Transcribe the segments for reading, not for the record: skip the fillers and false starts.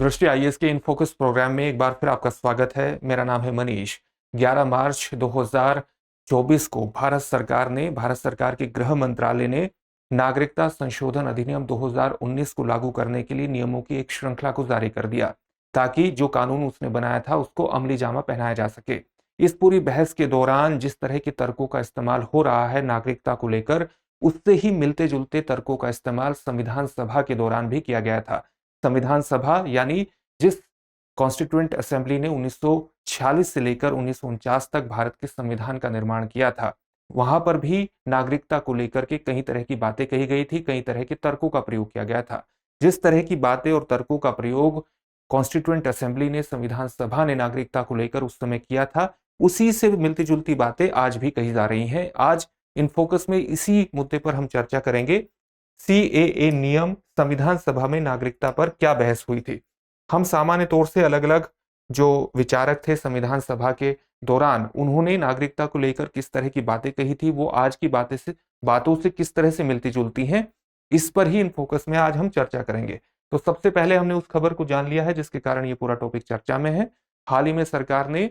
दृष्टि आईएएस के in focus programme में एक बार फिर आपका स्वागत है। मेरा नाम है मनीष। 11 मार्च 2024 को भारत सरकार के गृह मंत्रालय ने नागरिकता संशोधन अधिनियम 2019 को लागू करने के लिए नियमों की एक श्रृंखला को जारी कर दिया, ताकि जो कानून उसने बनाया था उसको अमली जामा पहनाया जा सके। इस पूरी बहस के दौरान जिस तरह के तर्कों का इस्तेमाल हो रहा है नागरिकता को लेकर, उससे ही मिलते जुलते तर्कों का इस्तेमाल संविधान सभा के दौरान भी किया गया था। संविधान सभा यानी जिस कॉन्स्टिट्यूएंट असेंबली ने 1946 से लेकर 1949 तक भारत के संविधान का निर्माण किया था, वहां पर भी नागरिकता को लेकर के कई तरह की बातें कही गई थी, कई तरह के तर्कों का प्रयोग किया गया था। जिस तरह की बातें और तर्कों का प्रयोग कॉन्स्टिट्यूएंट असेंबली ने, संविधान सभा ने नागरिकता को लेकर उस समय किया था, उसी से मिलती जुलती बातें आज भी कही जा रही हैं। आज इन फोकस में इसी मुद्दे पर हम चर्चा करेंगे। सीएए नियम संविधान सभा में नागरिकता पर क्या बहस हुई थी। हम सामान्य तौर से अलग अलग जो विचारक थे संविधान सभा के दौरान, उन्होंने नागरिकता को लेकर किस तरह की बातें कही थी, वो आज की बातों से किस तरह से मिलती जुलती हैं, इस पर ही इन फोकस में आज हम चर्चा करेंगे। तो सबसे पहले हमने उस खबर को जान लिया है जिसके कारण ये पूरा टॉपिक चर्चा में है। हाल ही में सरकार ने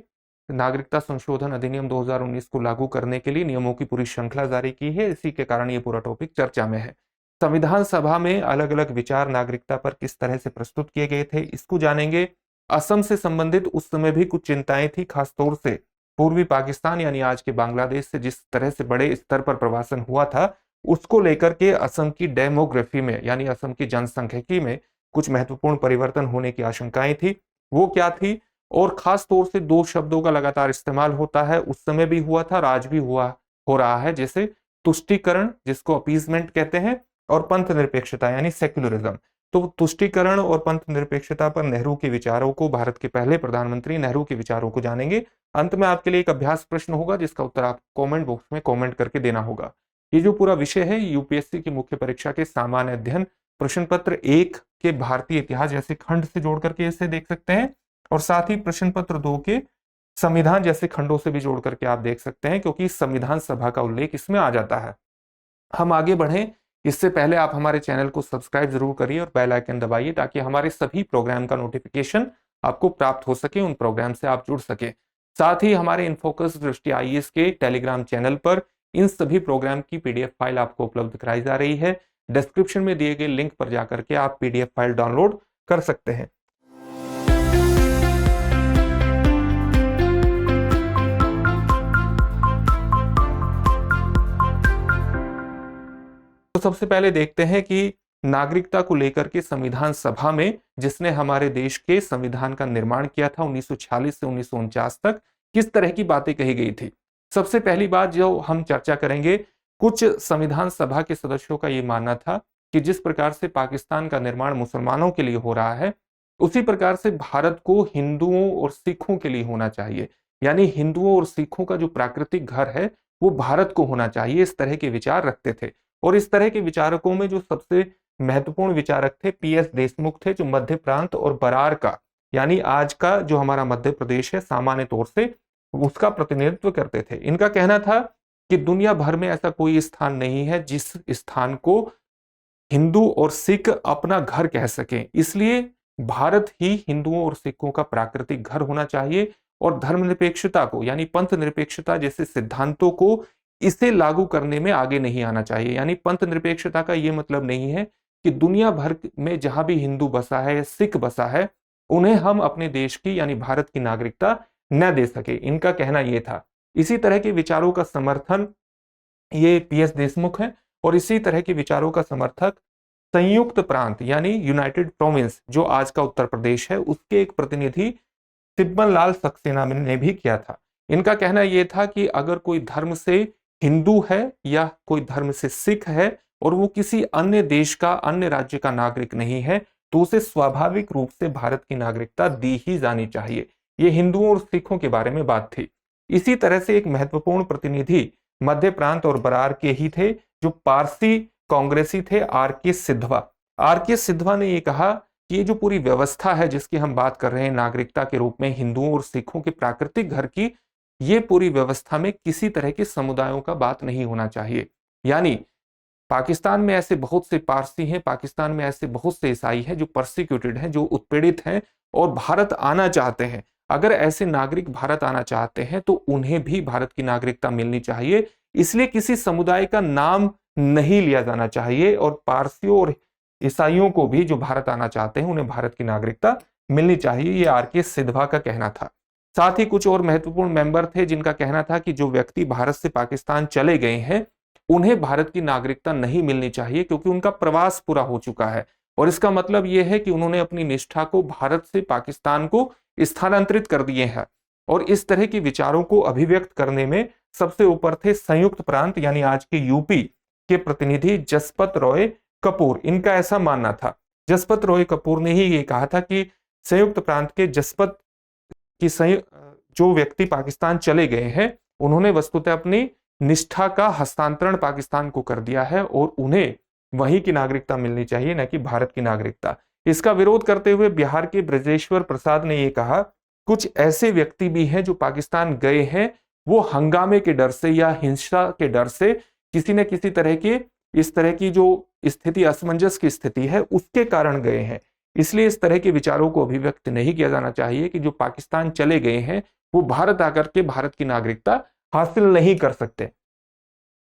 नागरिकता संशोधन अधिनियम 2019 को लागू करने के लिए नियमों की पूरी श्रृंखला जारी की है, इसी के कारण ये पूरा टॉपिक चर्चा में है। संविधान सभा में अलग अलग विचार नागरिकता पर किस तरह से प्रस्तुत किए गए थे, इसको जानेंगे। असम से संबंधित उस समय भी कुछ चिंताएं थी, खासतौर से पूर्वी पाकिस्तान यानी आज के बांग्लादेश से जिस तरह से बड़े स्तर पर प्रवासन हुआ था, उसको लेकर के असम की डेमोग्राफी में यानी असम की जनसंख्यिकी में कुछ महत्वपूर्ण परिवर्तन होने की आशंकाएं थी। वो क्या थी, और खास तौर से दो शब्दों का लगातार इस्तेमाल होता है, उस समय भी हुआ था और आज भी हो रहा है, जैसे तुष्टीकरण जिसको अपीजमेंट कहते हैं, और पंथ निरपेक्षता यानी सेक्युलरिज्म। तो तुष्टीकरण और पंथ निरपेक्षता पर नेहरू के विचारों को, भारत के पहले प्रधानमंत्री नेहरू के विचारों को जानेंगे। अंत में आपके लिए एक अभ्यास प्रश्न होगा जिसका उत्तर आप कमेंट बॉक्स में कमेंट करके देना होगा। ये जो पूरा विषय है यूपीएससी की मुख्य परीक्षा के सामान्य अध्ययन प्रश्न पत्र 1 के भारतीय इतिहास जैसे खंड से जोड़ करके इसे देख सकते हैं, और साथ ही प्रश्न पत्र 2 के संविधान जैसे खंडों से भी जोड़ करके आप देख सकते हैं, क्योंकि संविधान सभा का उल्लेख इसमें आ जाता है। हम आगे बढ़ें इससे पहले आप हमारे चैनल को सब्सक्राइब जरूर करिए और बेल आइकन दबाइए, ताकि हमारे सभी प्रोग्राम का नोटिफिकेशन आपको प्राप्त हो सके, उन प्रोग्राम से आप जुड़ सके। साथ ही हमारे इनफोकस दृष्टि आईएएस के टेलीग्राम चैनल पर इन सभी प्रोग्राम की पीडीएफ फाइल आपको उपलब्ध कराई जा रही है। डिस्क्रिप्शन में दिए गए लिंक पर जाकर के आप पीडीएफ फाइल डाउनलोड कर सकते हैं। तो सबसे पहले देखते हैं कि नागरिकता को लेकर के संविधान सभा में, जिसने हमारे देश के संविधान का निर्माण किया था 1946 से 1949 तक, किस तरह की बातें कही गई थी। सबसे पहली बात जो हम चर्चा करेंगे, कुछ संविधान सभा के सदस्यों का यह मानना था कि जिस प्रकार से पाकिस्तान का निर्माण मुसलमानों के लिए हो रहा है, उसी प्रकार से भारत को हिंदुओं और सिखों के लिए होना चाहिए, यानी हिंदुओं और सिखों का जो प्राकृतिक घर है वो भारत को होना चाहिए। इस तरह के विचार रखते थे, और इस तरह के विचारकों में जो सबसे महत्वपूर्ण विचारक थे पीएस देशमुख थे, जो मध्य प्रांत और बरार का यानी आज का जो हमारा मध्य प्रदेश है सामान्य तौर से उसका प्रतिनिधित्व करते थे। इनका कहना था कि दुनिया भर में ऐसा कोई स्थान नहीं है जिस स्थान को हिंदू और सिख अपना घर कह सकें, इसलिए भारत ही हिंदुओं और सिखों का प्राकृतिक घर होना चाहिए, और धर्मनिरपेक्षता को यानी पंथ निरपेक्षता जैसे सिद्धांतों को इसे लागू करने में आगे नहीं आना चाहिए। यानी पंथ निरपेक्षता का यह मतलब नहीं है कि दुनिया भर में जहां भी हिंदू बसा है या सिख बसा है, उन्हें हम अपने देश की यानी भारत की नागरिकता न दे सके। इनका कहना यह था। इसी तरह के विचारों का समर्थन ये पीएस देशमुख है, और इसी तरह के विचारों का समर्थक संयुक्त प्रांत यानी यूनाइटेड प्रोविंस जो आज का उत्तर प्रदेश है, उसके एक प्रतिनिधि तिब्बन लाल सक्सेना ने भी किया था। इनका कहना यह था कि अगर कोई धर्म से हिंदू है या कोई धर्म से सिख है और वो किसी अन्य देश का, अन्य राज्य का नागरिक नहीं है, तो उसे स्वाभाविक रूप से भारत की नागरिकता दी ही जानी चाहिए। ये हिंदुओं और सिखों के बारे में बात थी। इसी तरह से एक महत्वपूर्ण प्रतिनिधि मध्य प्रांत और बरार के ही थे, जो पारसी कांग्रेसी थे, आर.के. सिद्धवा। आर.के. सिद्धवा ने यह कहा कि ये जो पूरी व्यवस्था है जिसकी हम बात कर रहे हैं नागरिकता के रूप में हिंदुओं और सिखों के प्राकृतिक घर की, ये पूरी व्यवस्था में किसी तरह के समुदायों का बात नहीं होना चाहिए। यानी पाकिस्तान में ऐसे बहुत से पारसी हैं, पाकिस्तान में ऐसे बहुत से ईसाई हैं जो परसिक्यूटेड हैं, जो उत्पीड़ित हैं और भारत आना चाहते हैं। अगर ऐसे नागरिक भारत आना चाहते हैं तो उन्हें भी भारत की नागरिकता मिलनी चाहिए। इसलिए किसी समुदाय का नाम नहीं लिया जाना चाहिए और पारसियों और ईसाइयों को भी जो भारत आना चाहते हैं उन्हें भारत की नागरिकता मिलनी चाहिए, ये आर.के. सिधवा का कहना था। साथ ही कुछ और महत्वपूर्ण मेंबर थे जिनका कहना था कि जो व्यक्ति भारत से पाकिस्तान चले गए हैं उन्हें भारत की नागरिकता नहीं मिलनी चाहिए क्योंकि उनका प्रवास पूरा हो चुका है और इसका मतलब यह है कि उन्होंने अपनी निष्ठा को भारत से पाकिस्तान को स्थानांतरित कर दिए हैं। और इस तरह के विचारों को अभिव्यक्त करने में सबसे ऊपर थे संयुक्त प्रांत यानी आज के यूपी के प्रतिनिधि जसपत रॉय कपूर। इनका ऐसा मानना था, जसपत रॉय कपूर ने ही ये कहा था कि संयुक्त प्रांत के जसपत की जो व्यक्ति पाकिस्तान चले गए हैं उन्होंने वस्तुतः अपनी निष्ठा का हस्तांतरण पाकिस्तान को कर दिया है और उन्हें वहीं की नागरिकता मिलनी चाहिए, न कि भारत की नागरिकता। इसका विरोध करते हुए बिहार के ब्रजेश्वर प्रसाद ने यह कहा, कुछ ऐसे व्यक्ति भी हैं जो पाकिस्तान गए हैं, वो हंगामे के डर से या हिंसा के डर से किसी न किसी तरह के इस तरह की जो स्थिति असमंजस की स्थिति है उसके कारण गए हैं। इसलिए इस तरह के विचारों को अभिव्यक्त नहीं किया जाना चाहिए कि जो पाकिस्तान चले गए हैं वो भारत आकर के भारत की नागरिकता हासिल नहीं कर सकते।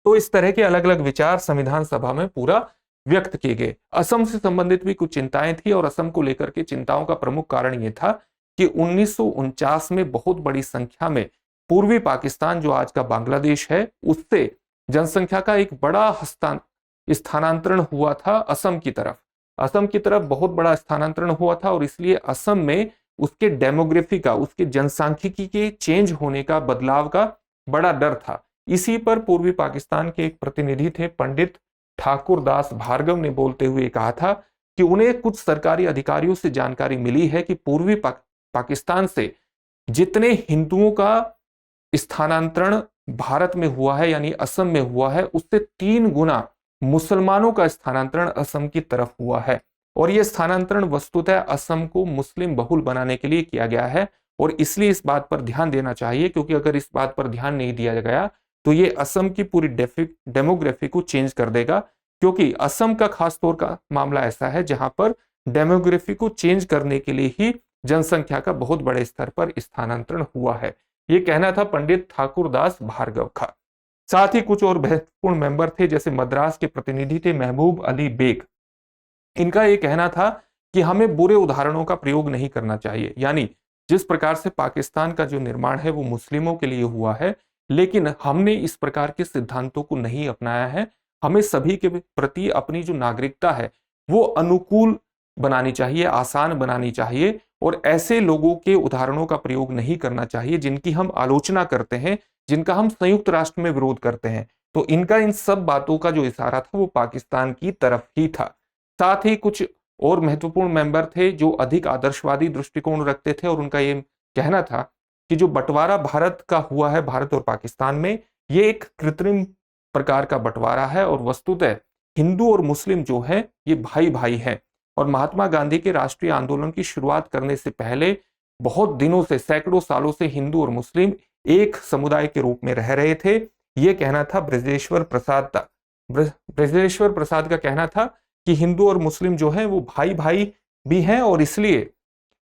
तो इस तरह के अलग अलग विचार संविधान सभा में पूरा व्यक्त किए गए। असम से संबंधित भी कुछ चिंताएं थी और असम को लेकर के चिंताओं का प्रमुख कारण यह था कि 1949 में बहुत बड़ी संख्या में पूर्वी पाकिस्तान जो आज का बांग्लादेश है उससे जनसंख्या का एक बड़ा स्थानांतरण हुआ था असम की तरफ। असम की तरफ बहुत बड़ा स्थानांतरण हुआ था और इसलिए असम में उसके डेमोग्राफी का, उसके जनसांख्यिकी के चेंज होने का, बदलाव का बड़ा डर था। इसी पर पूर्वी पाकिस्तान के एक प्रतिनिधि थे पंडित ठाकुर दास भार्गव ने बोलते हुए कहा था कि उन्हें कुछ सरकारी अधिकारियों से जानकारी मिली है कि पूर्वी पाकिस्तान से जितने हिंदुओं का स्थानांतरण भारत में हुआ है यानी असम में हुआ है उससे 3 गुना मुसलमानों का स्थानांतरण असम की तरफ हुआ है। और यह स्थानांतरण वस्तुतः असम को मुस्लिम बहुल बनाने के लिए किया गया है और इसलिए इस बात पर ध्यान देना चाहिए, क्योंकि अगर इस बात पर ध्यान नहीं दिया गया तो ये असम की पूरी डेमोग्राफी को चेंज कर देगा। क्योंकि असम का खास तौर का मामला ऐसा है जहां पर डेमोग्राफी को चेंज करने के लिए ही जनसंख्या का बहुत बड़े स्तर पर स्थानांतरण हुआ है। ये कहना था पंडित ठाकुर दास भार्गव का। साथ ही कुछ और महत्वपूर्ण मेंबर थे, जैसे मद्रास के प्रतिनिधि थे महबूब अली बेग। इनका यह कहना था कि हमें बुरे उदाहरणों का प्रयोग नहीं करना चाहिए, यानी जिस प्रकार से पाकिस्तान का जो निर्माण है वो मुस्लिमों के लिए हुआ है, लेकिन हमने इस प्रकार के सिद्धांतों को नहीं अपनाया है। हमें सभी के प्रति अपनी जो नागरिकता है वो अनुकूल बनानी चाहिए, आसान बनानी चाहिए और ऐसे लोगों के उदाहरणों का प्रयोग नहीं करना चाहिए जिनकी हम आलोचना करते हैं, जिनका हम संयुक्त राष्ट्र में विरोध करते हैं। तो इनका इन सब बातों का जो इशारा था वो पाकिस्तान की तरफ ही था। साथ ही कुछ और महत्वपूर्ण मेंबर थे जो अधिक आदर्शवादी दृष्टिकोण रखते थे और उनका ये कहना था कि जो बंटवारा भारत का हुआ है, भारत और पाकिस्तान में, ये एक कृत्रिम प्रकार का बंटवारा है और वस्तुतः हिंदू और मुस्लिम जो है ये भाई भाई हैं। और महात्मा गांधी के राष्ट्रीय आंदोलन की शुरुआत करने से पहले बहुत दिनों से, सैकड़ों सालों से हिंदू और मुस्लिम एक समुदाय के रूप में रह रहे थे। ये कहना था ब्रजेश्वर प्रसाद का। ब्रजेश्वर प्रसाद का कहना था कि हिंदू और मुस्लिम जो है वो भाई भाई भी हैं और इसलिए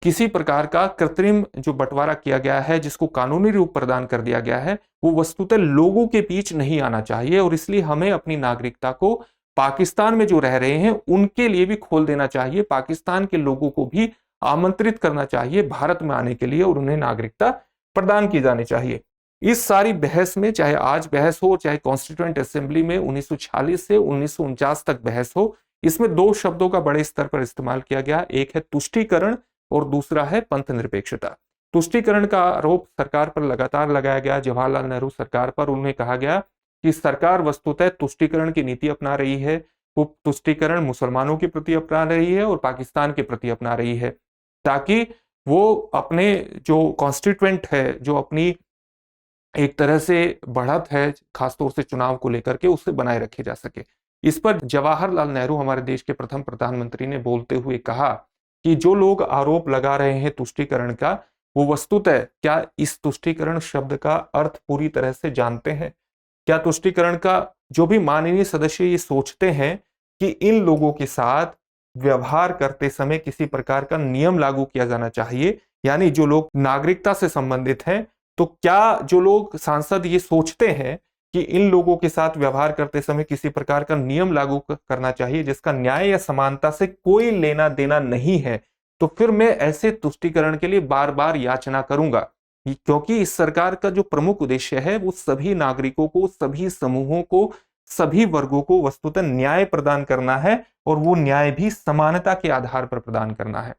किसी प्रकार का कृत्रिम जो बंटवारा किया गया है, जिसको कानूनी रूप प्रदान कर दिया गया है, वो वस्तुतः लोगों के बीच नहीं आना चाहिए और इसलिए हमें अपनी नागरिकता को पाकिस्तान में जो रह रहे हैं उनके लिए भी खोल देना चाहिए। पाकिस्तान के लोगों को भी आमंत्रित करना चाहिए भारत में आने के लिए और उन्हें नागरिकता प्रदान की जानी चाहिए। इस सारी बहस में, चाहे आज बहस हो, चाहे कॉन्स्टिट्यूएंट असेंबली में 1946 से 1949 तक बहस हो, इसमें 2 शब्दों का बड़े स्तर पर इस्तेमाल किया गया। एक है तुष्टीकरण और दूसरा है पंथ निरपेक्षता। तुष्टीकरण का आरोप सरकार पर लगातार लगाया गया, जवाहरलाल नेहरू सरकार पर। उन्हें कहा गया कि सरकार वस्तुतः तुष्टीकरण की नीति अपना रही है, वो तुष्टीकरण मुसलमानों के प्रति अपना रही है और पाकिस्तान के प्रति अपना रही है, ताकि वो अपने जो कॉन्स्टिट्यूएंट है, जो अपनी एक तरह से बढ़त है खासतौर से चुनाव को लेकर के, उससे बनाए रखे जा सके। इस पर जवाहरलाल नेहरू, हमारे देश के प्रथम प्रधानमंत्री, ने बोलते हुए कहा कि जो लोग आरोप लगा रहे हैं तुष्टीकरण का, वो वस्तुतः क्या इस तुष्टीकरण शब्द का अर्थ पूरी तरह से जानते हैं? क्या तुष्टीकरण का जो भी माननीय सदस्य ये सोचते हैं कि इन लोगों के साथ व्यवहार करते समय किसी प्रकार का नियम लागू किया जाना चाहिए, यानी जो लोग नागरिकता से संबंधित हैं, तो क्या जो लोग सांसद ये सोचते हैं कि इन लोगों के साथ व्यवहार करते समय किसी प्रकार का नियम लागू करना चाहिए जिसका न्याय या समानता से कोई लेना देना नहीं है, तो फिर मैं ऐसे तुष्टीकरण के लिए बार बार याचना करूंगा, क्योंकि इस सरकार का जो प्रमुख उद्देश्य है वो सभी नागरिकों को, सभी समूहों को, सभी वर्गों को वस्तुतः न्याय प्रदान करना है, और वो न्याय भी समानता के आधार पर प्रदान करना है।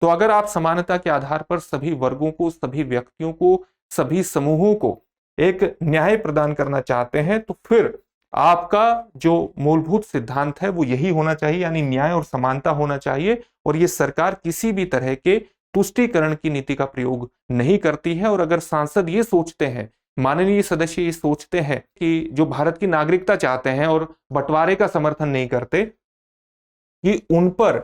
तो अगर आप समानता के आधार पर सभी वर्गों को, सभी व्यक्तियों को, सभी समूहों को एक न्याय प्रदान करना चाहते हैं, तो फिर आपका जो मूलभूत सिद्धांत है वो यही होना चाहिए, यानी न्याय और समानता होना चाहिए। और ये सरकार किसी भी तरह के तुष्टीकरण की नीति का प्रयोग नहीं करती है। और अगर सांसद ये सोचते हैं, माननीय सदस्य ये सोचते हैं कि जो भारत की नागरिकता चाहते हैं और बंटवारे का समर्थन नहीं करते, कि उन पर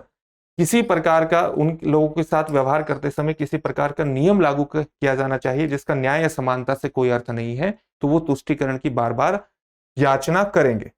किसी प्रकार का, उन लोगों के साथ व्यवहार करते समय किसी प्रकार का नियम लागू किया जाना चाहिए जिसका न्याय या समानता से कोई अर्थ नहीं है, तो वो तुष्टीकरण की बार बार याचना करेंगे।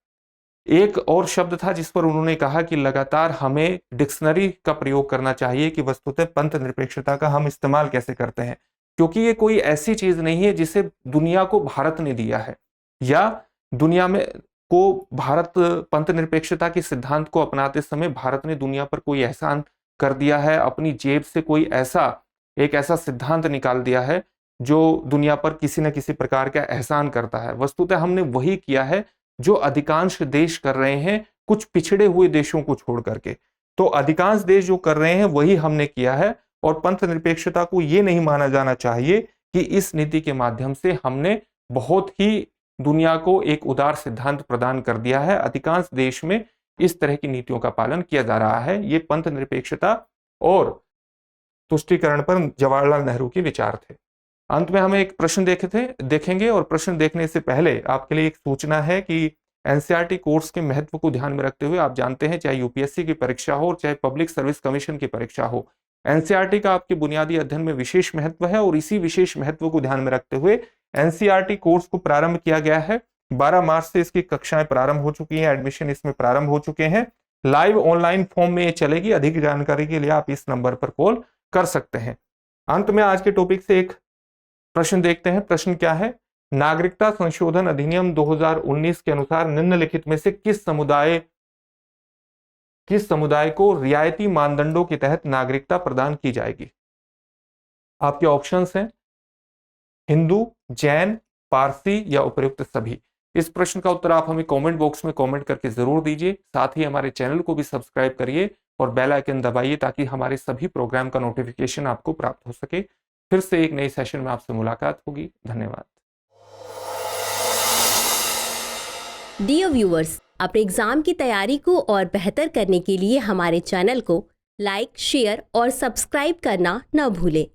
एक और शब्द था जिस पर उन्होंने कहा कि लगातार हमें डिक्शनरी का प्रयोग करना चाहिए कि वस्तुतः पंथ निरपेक्षता का हम इस्तेमाल कैसे करते हैं, क्योंकि ये कोई ऐसी चीज नहीं है जिसे दुनिया को भारत ने दिया है, या दुनिया में को भारत पंथ निरपेक्षता के सिद्धांत को अपनाते समय भारत ने दुनिया पर कोई एहसान कर दिया है, अपनी जेब से कोई एक ऐसा सिद्धांत निकाल दिया है जो दुनिया पर किसी न किसी प्रकार का एहसान करता है। वस्तुतः हमने वही किया है जो अधिकांश देश कर रहे हैं, कुछ पिछड़े हुए देशों को छोड़ करके। तो अधिकांश देश जो कर रहे हैं वही हमने किया है, और पंथ निरपेक्षता को यह नहीं माना जाना चाहिए कि इस नीति के माध्यम से हमने बहुत ही दुनिया को एक उदार सिद्धांत प्रदान कर दिया है। अधिकांश देश में इस तरह की नीतियों का पालन किया जा रहा है। ये पंथ निरपेक्षता और तुष्टीकरण पर जवाहरलाल नेहरू के विचार थे। अंत में हम एक प्रश्न देखेंगे, और प्रश्न देखने से पहले आपके लिए एक सूचना है कि एनसीईआरटी कोर्स के महत्व को ध्यान में रखते हुए, आप जानते हैं चाहे यूपीएससी की परीक्षा हो, चाहे पब्लिक सर्विस कमीशन की परीक्षा हो, एनसीईआरटी का आपके बुनियादी अध्ययन में विशेष महत्व है। और इसी विशेष महत्व को ध्यान में रखते हुए एनसीईआरटी कोर्स को प्रारंभ किया गया है। 12 मार्च से इसकी कक्षाएं प्रारंभ हो चुकी हैं, एडमिशन इसमें प्रारंभ हो चुके हैं। लाइव ऑनलाइन फॉर्म में ये चलेगी। अधिक जानकारी के लिए आप इस नंबर पर कॉल कर सकते हैं। अंत में आज के टॉपिक से एक प्रश्न देखते हैं। प्रश्न क्या है? नागरिकता संशोधन अधिनियम 2019 के अनुसार निम्नलिखित में से किस समुदाय को रियायती मानदंडों के तहत नागरिकता प्रदान की जाएगी? आपके ऑप्शंस हैं हिंदू, जैन, पारसी या उपयुक्त सभी। इस प्रश्न का उत्तर आप हमें कमेंट बॉक्स में कमेंट करके जरूर दीजिए। साथ ही हमारे चैनल को भी सब्सक्राइब करिए और बेल आइकन दबाइए ताकि हमारे सभी प्रोग्राम का नोटिफिकेशन आपको प्राप्त हो सके। फिर से एक नई सेशन में आपसे मुलाकात होगी। धन्यवाद। डियर व्यूअर्स, अपने एग्जाम की तैयारी को और बेहतर करने के लिए हमारे चैनल को लाइक, शेयर और सब्सक्राइब करना न भूलें।